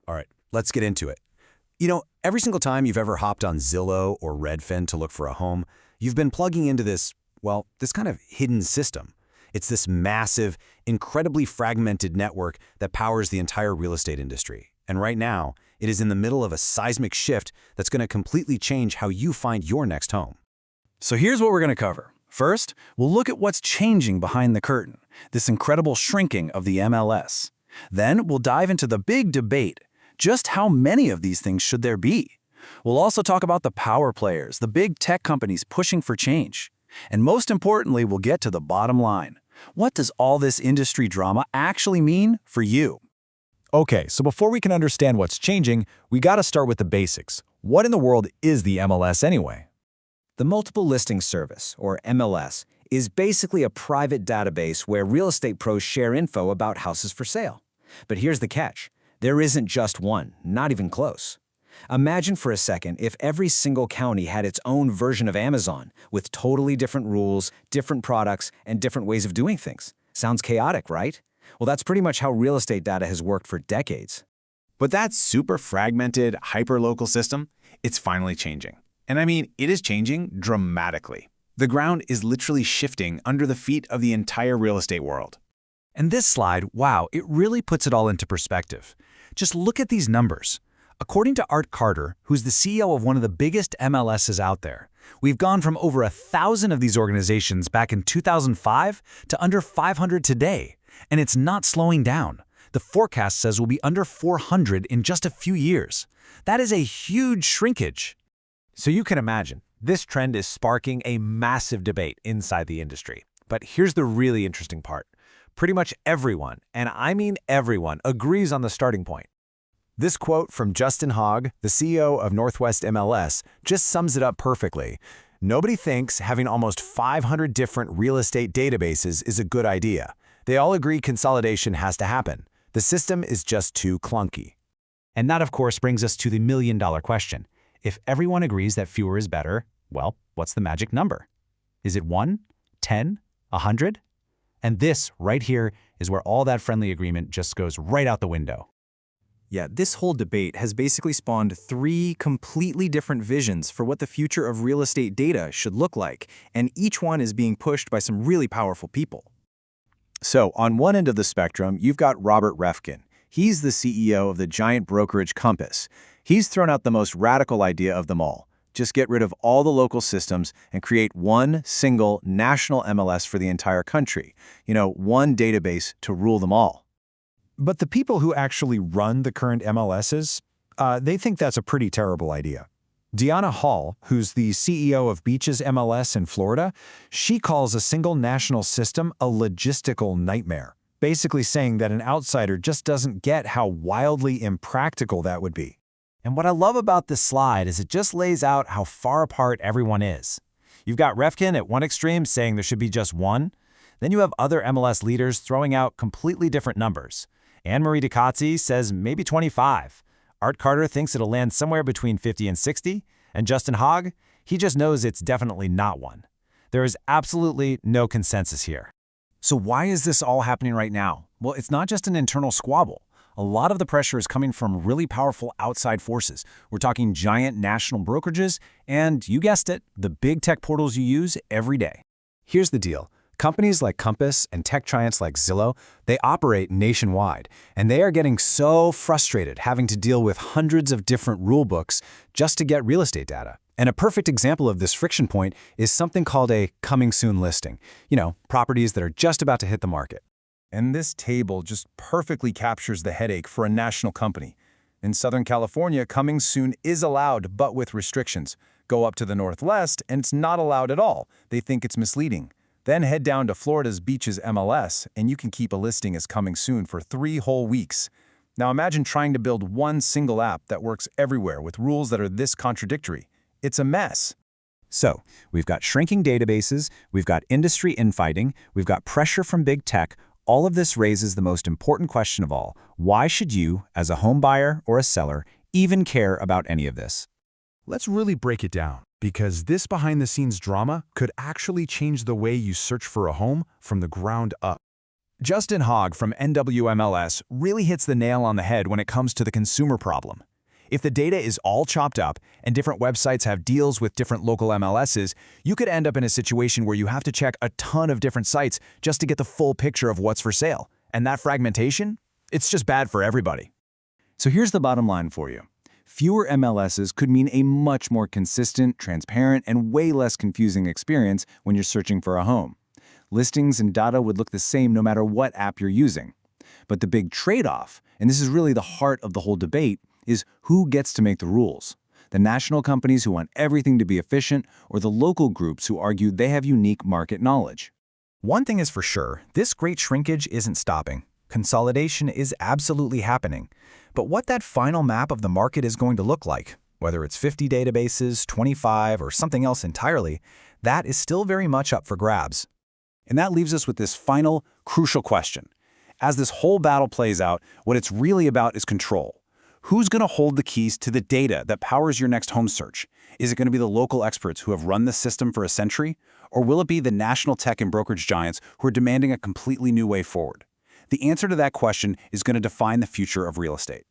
All right, let's get into it. Every single time you've ever hopped on Zillow or Redfin to look for a home, you've been plugging into this kind of hidden system. It's this massive, incredibly fragmented network that powers the entire real estate industry. And right now, it is in the middle of a seismic shift that's going to completely change how you find your next home. So here's what we're going to cover. First, we'll look at what's changing behind the curtain, this incredible shrinking of the MLS. Then we'll dive into the big debate. Just how many of these things should there be? We'll also talk about the power players, the big tech companies pushing for change. And most importantly, we'll get to the bottom line. What does all this industry drama actually mean for you? Okay, so before we can understand what's changing, we gotta start with the basics. What in the world is the MLS anyway? The Multiple Listing Service, or MLS, is basically a private database where real estate pros share info about houses for sale. But here's the catch. There isn't just one, not even close. Imagine for a second if every single county had its own version of Amazon with totally different rules, different products, and different ways of doing things. Sounds chaotic, right? Well, that's pretty much how real estate data has worked for decades. But that super fragmented, hyper-local system, it's finally changing. And I mean, it is changing dramatically. The ground is literally shifting under the feet of the entire real estate world. And this slide, wow, it really puts it all into perspective. Just look at these numbers. According to Art Carter, who's the CEO of one of the biggest MLSs out there, we've gone from over 1,000 of these organizations back in 2005 to under 500 today. And it's not slowing down. The forecast says we'll be under 400 in just a few years. That is a huge shrinkage. So you can imagine, this trend is sparking a massive debate inside the industry. But here's the really interesting part. Pretty much everyone, and I mean everyone, agrees on the starting point. This quote from Justin Hogg, the CEO of Northwest MLS, just sums it up perfectly. Nobody thinks having almost 500 different real estate databases is a good idea. They all agree consolidation has to happen. The system is just too clunky. And that, of course, brings us to the million-dollar question. If everyone agrees that fewer is better, well, what's the magic number? Is it 1, 10, 100? And this, right here, is where all that friendly agreement just goes right out the window. Yeah, this whole debate has basically spawned 3 completely different visions for what the future of real estate data should look like, and each one is being pushed by some really powerful people. So, on one end of the spectrum, you've got Robert Refkin. He's the CEO of the giant brokerage Compass. He's thrown out the most radical idea of them all. Just get rid of all the local systems and create one single national MLS for the entire country. One database to rule them all. But the people who actually run the current MLSs, they think that's a pretty terrible idea. Deanna Hall, who's the CEO of Beaches MLS in Florida, she calls a single national system a logistical nightmare, basically saying that an outsider just doesn't get how wildly impractical that would be. And what I love about this slide is it just lays out how far apart everyone is. You've got Refkin at one extreme saying there should be just one. Then you have other MLS leaders throwing out completely different numbers. Anne-Marie Ducazzi says maybe 25. Art Carter thinks it'll land somewhere between 50 and 60. And Justin Hogg, he just knows it's definitely not one. There is absolutely no consensus here. So why is this all happening right now? Well, it's not just an internal squabble. A lot of the pressure is coming from really powerful outside forces. We're talking giant national brokerages and, you guessed it, the big tech portals you use every day. Here's the deal. Companies like Compass and tech giants like Zillow, they operate nationwide, and they are getting so frustrated having to deal with hundreds of different rule books just to get real estate data. And a perfect example of this friction point is something called a coming soon listing. Properties that are just about to hit the market. And this table just perfectly captures the headache for a national company. In Southern California, coming soon is allowed, but with restrictions. Go up to the Northwest, and it's not allowed at all. They think it's misleading. Then head down to Florida's Beaches MLS, and you can keep a listing as coming soon for 3 whole weeks. Now imagine trying to build one single app that works everywhere with rules that are this contradictory. It's a mess. So, we've got shrinking databases, we've got industry infighting, we've got pressure from big tech. All of this raises the most important question of all. Why should you, as a home buyer or a seller, even care about any of this? Let's really break it down, because this behind-the-scenes drama could actually change the way you search for a home from the ground up. Justin Hogg from NWMLS really hits the nail on the head when it comes to the consumer problem. If the data is all chopped up and different websites have deals with different local MLSs, you could end up in a situation where you have to check a ton of different sites just to get the full picture of what's for sale. And that fragmentation? It's just bad for everybody. So here's the bottom line for you. Fewer MLSs could mean a much more consistent, transparent, and way less confusing experience when you're searching for a home. Listings and data would look the same no matter what app you're using. But the big trade-off, and this is really the heart of the whole debate, is who gets to make the rules. The national companies who want everything to be efficient, or the local groups who argue they have unique market knowledge. One thing is for sure, this great shrinkage isn't stopping. Consolidation is absolutely happening. But what that final map of the market is going to look like, whether it's 50 databases, 25, or something else entirely, that is still very much up for grabs. And that leaves us with this final, crucial question. As this whole battle plays out, what it's really about is control. Who's going to hold the keys to the data that powers your next home search? Is it going to be the local experts who have run the system for a century? Or will it be the national tech and brokerage giants who are demanding a completely new way forward? The answer to that question is going to define the future of real estate.